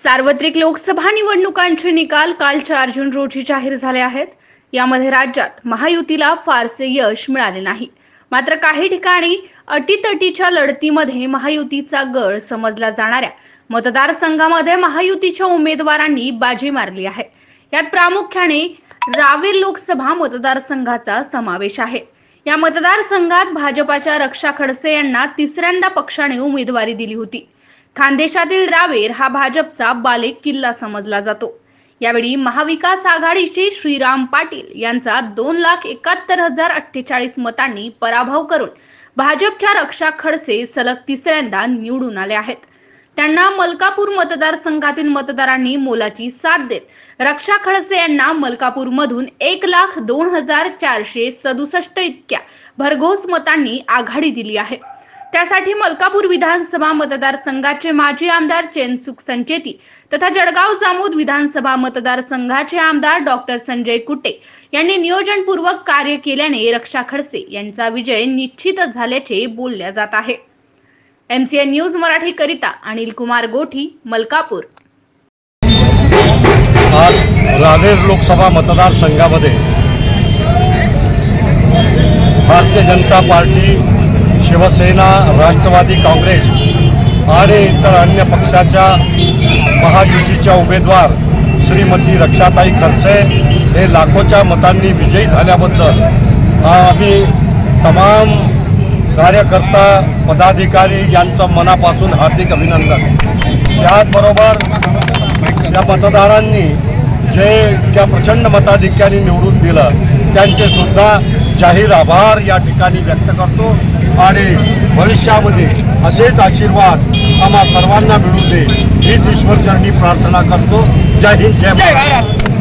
सार्वत्रिक लोकसभा निवडणुकांचे निकाल काल 4 जून रोजी जाहीर झाले आहेत। यामध्ये राज्यात महायुतीला फारसे यश मिळाले नाही। मात्र काही ठिकाणी अटीतटीच्या लढतीमध्ये महायुतीचा गड समजला जाणाऱ्या मतदारसंघामध्ये महायुतीच्या उमेदवारांनी बाजी मारली आहे। यात प्रामुख्याने रावेर लोकसभा मतदारसंघाचा समावेश आहे। या मतदारसंघात भाजपाच्या रक्षा खडसे यांना तिसऱ्यांदा पक्षाने उमेदवारी दिली होती। खानदेशातील रावेर हा भाजपचा बालेक किल्ला समजला जातो। यावेळी महाविकास आघाडीचे श्रीराम पाटील यांचा 2,71,048 मतांनी पराभव करून भाजपच्या रक्षा खडसे सलग तिसऱ्यांदा निवडून आले आहेत। त्यांना मलकापूर मतदारसंघातील मतदारांनी मोलाची साथ देत रक्षा खडसे यांना मलकापूरमधून 1,02,467 इतक्या भरघोस मतांनी आघाडी दिली आहे। त्यासाठी मलकापूर विधानसभा मतदारसंघाचे माजी आमदार चेनसुख संचेती तथा जळगाव जामोद विधानसभा मतदारसंघाचे आमदार डॉक्टर संजय कुटे यांनी नियोजनपूर्वक कार्य केल्याने रक्षा खडसे यांचा विजय निश्चित झाल्याचे बोलले जात आहे। MCN न्यूज मराठी करिता अनिल कुमार गोठी, मलकापूर। आज रावेर लोकसभा मतदारसंघामध्ये भारतीय जनता पार्टी, शिवसेना, राष्ट्रवादी काँग्रेस आणि इतर अन्य पक्षाच्या महायुतीच्या उमेदवार श्रीमती रक्षाताई खडसे हे लाखोच्या मतांनी विजयी झाल्याबद्दल आम्ही तमाम कार्यकर्ता पदाधिकारी यांचं मनापासून हार्दिक अभिनंदन। त्याचबरोबर या मतदारांनी जे त्या प्रचंड मताधिक्याने निवडून दिलं त्यांचे सुद्धा जाहीर आभार या ठिकाणी व्यक्त करतो आणि भविष्यामध्ये असेच आशीर्वाद आम्हा सर्वांना मिळू दे हीच ईश्वरचरणी प्रार्थना करतो। जय हिंद, जय भारत।